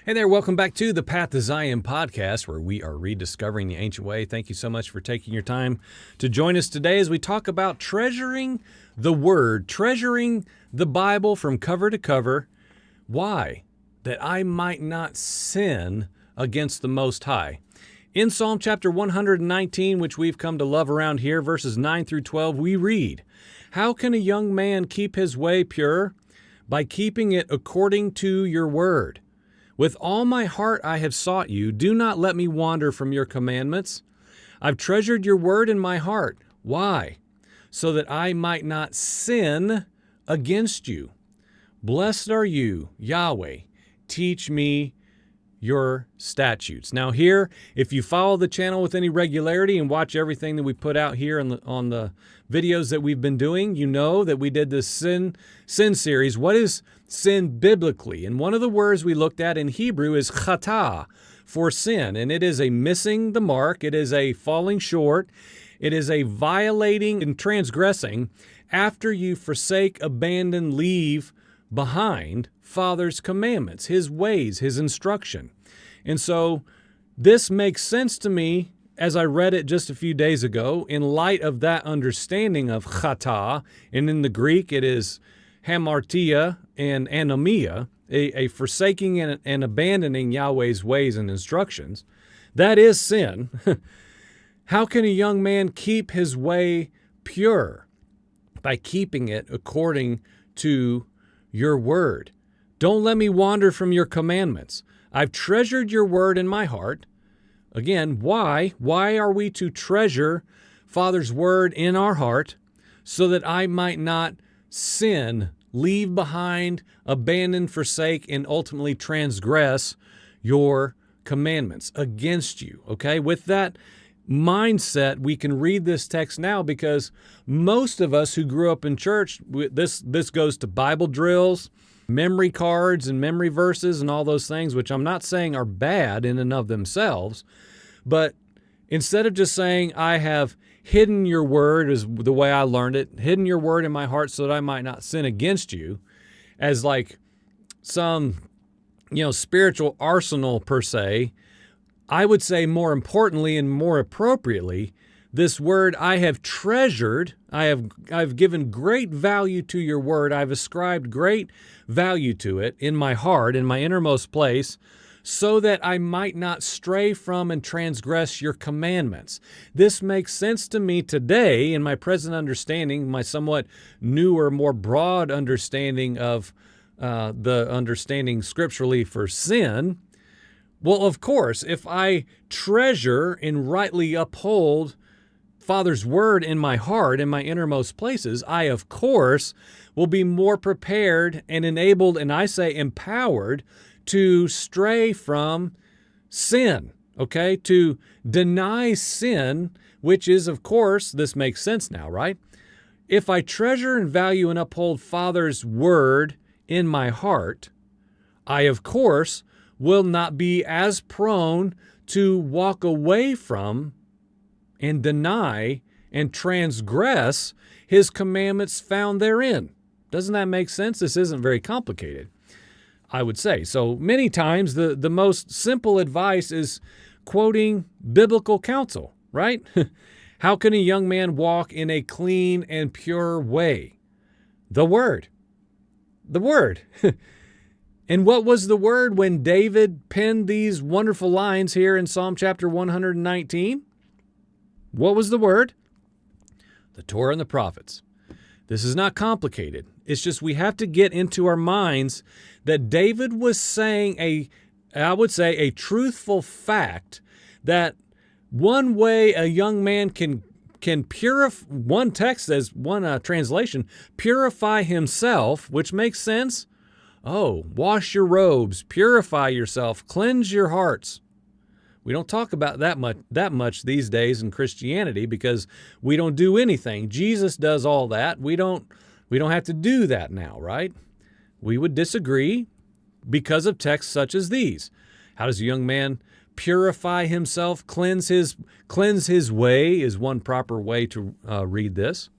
Hey there, welcome back to the Path to Zion podcast, where we are rediscovering the ancient way. Thank you so much for taking your time to join us today as we talk about treasuring the Word, treasuring the Bible from cover to cover. Why? That I might not sin against the Most High. In Psalm chapter 119, which we've come to love around here, verses 9 through 12, we read, "How can a young man keep his way pure? By keeping it according to your word. With all my heart I have sought you. Do not let me wander from your commandments. I've treasured your word in my heart." Why? "So that I might not sin against you. Blessed are you, Yahweh. Teach me your statutes." Now here, if you follow the channel with any regularity and watch everything that we put out here on the videos that we've been doing, you know that we did this sin series. What is sin biblically? And one of the words we looked at in Hebrew is chata, for sin. And it is a missing the mark. It is a falling short. It is a violating and transgressing after you forsake, abandon, leave behind Father's commandments, His ways, His instruction. And so this makes sense to me as I read it just a few days ago in light of that understanding of chata, and in the Greek it is hamartia and anomia, a forsaking and abandoning Yahweh's ways and instructions. That is sin. How can a young man keep his way pure? By keeping it according to your word. Don't let me wander from your commandments. I've treasured your word in my heart. Again, why? Why are we to treasure Father's word in our heart? So that I might not sin, leave behind, abandon, forsake, and ultimately transgress your commandments against you. Okay? With that mindset, we can read this text now, because most of us who grew up in church, this goes to Bible drills, memory cards and memory verses and all those things, which I'm not saying are bad in and of themselves, but instead of just saying, I have hidden your word, is the way I learned it, hidden your word in my heart so that I might not sin against you, as like some, spiritual arsenal per se, I would say more importantly and more appropriately, this word I have treasured, I've given great value to your word, I've ascribed great value to it in my heart, in my innermost place, so that I might not stray from and transgress your commandments. This makes sense to me today in my present understanding, my somewhat newer, more broad understanding of the understanding scripturally for sin. Well, of course, if I treasure and rightly uphold Father's word in my heart, in my innermost places, I, of course, will be more prepared and enabled, and I say empowered, to stray from sin, okay? To deny sin, which is, of course, this makes sense now, right? If I treasure and value and uphold Father's word in my heart, I, of course, will not be as prone to walk away from and deny and transgress His commandments found therein. Doesn't that make sense? This isn't very complicated, I would say. So many times the most simple advice is quoting biblical counsel, right? How can a young man walk in a clean and pure way? The Word. The Word. And what was the Word when David penned these wonderful lines here in Psalm chapter 119? What was the Word? The Torah and the prophets. This is not complicated. It's just we have to get into our minds that David was saying I would say a truthful fact, that one way a young man can purify, one text says, one translation, purify himself, which makes sense. Oh, wash your robes, purify yourself, cleanse your hearts. We don't talk about that much these days in Christianity, because we don't do anything. Jesus does all that. We don't have to do that now, right? We would disagree because of texts such as these. How does a young man purify himself, cleanse his way is one proper way to read this.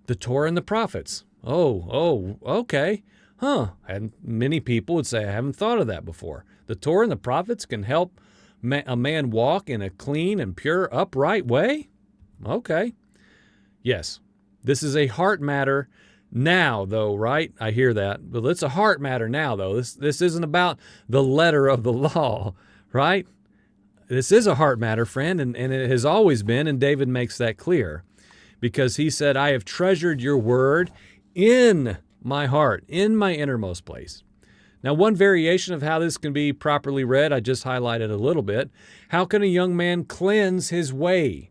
The Torah and the prophets. Oh, okay. And many people would say, I haven't thought of that before. The Torah and the prophets can help a man walk in a clean and pure, upright way? Okay. Yes, this is a heart matter now, though, right? I hear that. But it's a heart matter now, though. This isn't about the letter of the law, right? This is a heart matter, friend, and it has always been, and David makes that clear. Because he said, I have treasured your word in my heart, in my innermost place. Now, one variation of how this can be properly read, I just highlighted a little bit. How can a young man cleanse his way?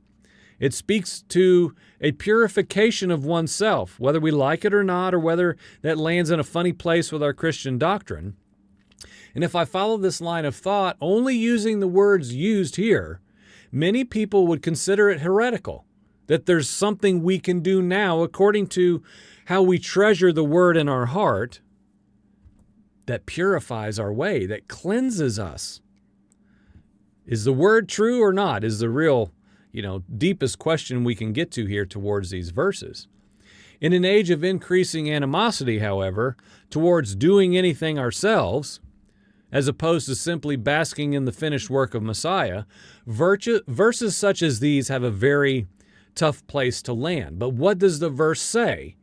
It speaks to a purification of oneself, whether we like it or not, or whether that lands in a funny place with our Christian doctrine. And if I follow this line of thought, only using the words used here, many people would consider it heretical, that there's something we can do now according to how we treasure the word in our heart that purifies our way, that cleanses us. Is the word true or not? Is the real, deepest question we can get to here towards these verses. In an age of increasing animosity, however, towards doing anything ourselves, as opposed to simply basking in the finished work of Messiah, verses such as these have a very tough place to land. But what does the verse say?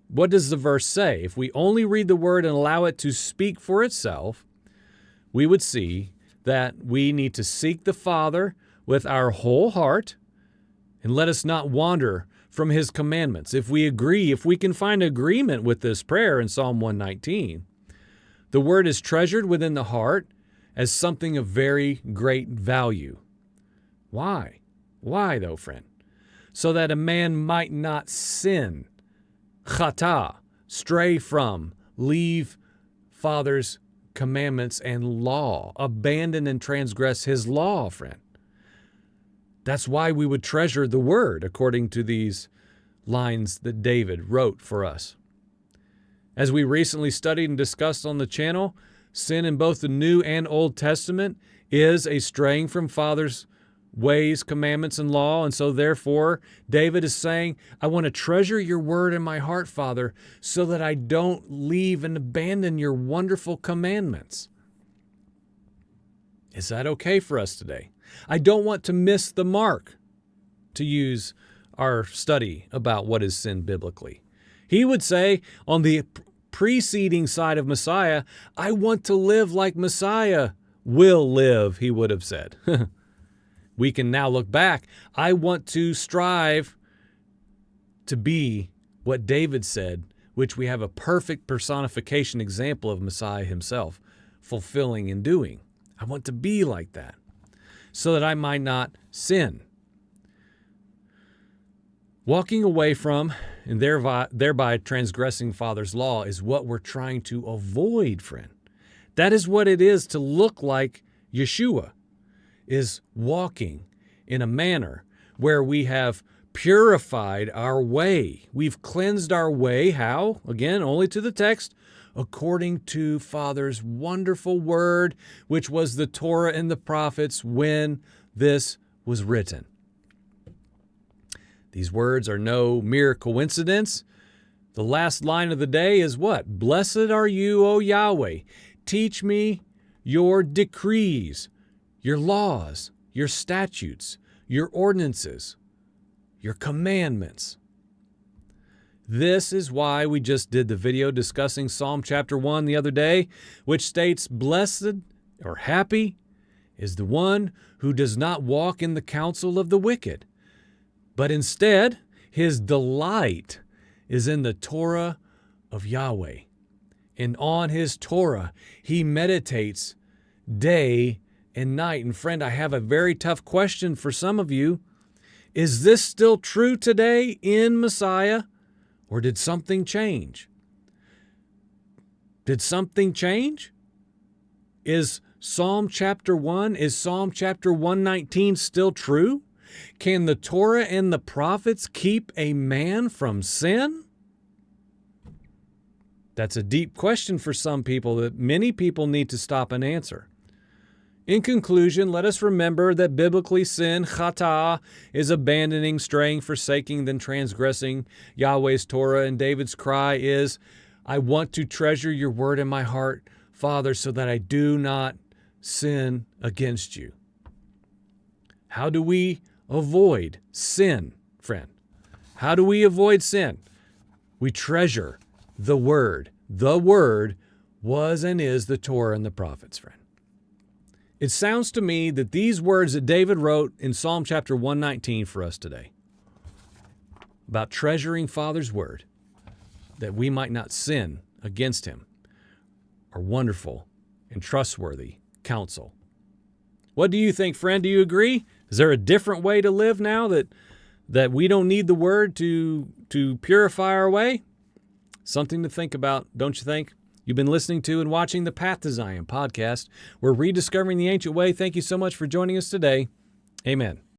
What does the verse say? If we only read the word and allow it to speak for itself, we would see that we need to seek the Father with our whole heart and let us not wander from his commandments. If we can find agreement with this prayer in Psalm 119, the word is treasured within the heart as something of very great value. Why? Why, though, friend? So that a man might not sin, chata, stray from, leave Father's commandments and law, abandon and transgress his law, friend. That's why we would treasure the word, according to these lines that David wrote for us. As we recently studied and discussed on the channel, sin in both the New and Old Testament is a straying from Father's ways, commandments, and law. And so therefore, David is saying, I want to treasure your word in my heart, Father, so that I don't leave and abandon your wonderful commandments. Is that okay for us today? I don't want to miss the mark, to use our study about what is sin biblically. He would say on the preceding side of Messiah, I want to live like Messiah will live, he would have said. We can now look back. I want to strive to be what David said, which we have a perfect personification example of Messiah himself, fulfilling and doing. I want to be like that so that I might not sin. Walking away from and thereby transgressing Father's law is what we're trying to avoid, friend. That is what it is to look like Yeshua, is walking in a manner where we have purified our way. We've cleansed our way. How? Again, only to the text, according to Father's wonderful word, which was the Torah and the prophets when this was written. These words are no mere coincidence. The last line of the day is what? Blessed are you, O Yahweh. Teach me your decrees, your laws, your statutes, your ordinances, your commandments. This is why we just did the video discussing Psalm chapter 1 the other day, which states, blessed or happy is the one who does not walk in the counsel of the wicked, but instead his delight is in the Torah of Yahweh. And on his Torah he meditates day and night. And friend, I have a very tough question for some of you. Is this still true today in Messiah, or did something change? Did something change? Is Psalm chapter 119 still true? Can the Torah and the prophets keep a man from sin? That's a deep question for some people that many people need to stop and answer. In conclusion, let us remember that biblically sin, chata, is abandoning, straying, forsaking, then transgressing Yahweh's Torah, and David's cry is, I want to treasure your word in my heart, Father, so that I do not sin against you. How do we avoid sin, friend? How do we avoid sin? We treasure the word. The word was and is the Torah and the prophets, friend. It sounds to me that these words that David wrote in Psalm chapter 119 for us today, about treasuring Father's word, that we might not sin against him, are wonderful and trustworthy counsel. What do you think, friend? Do you agree? Is there a different way to live now that we don't need the word to purify our way? Something to think about, don't you think? You've been listening to and watching the Path to Zion podcast. We're rediscovering the ancient way. Thank you so much for joining us today. Amen.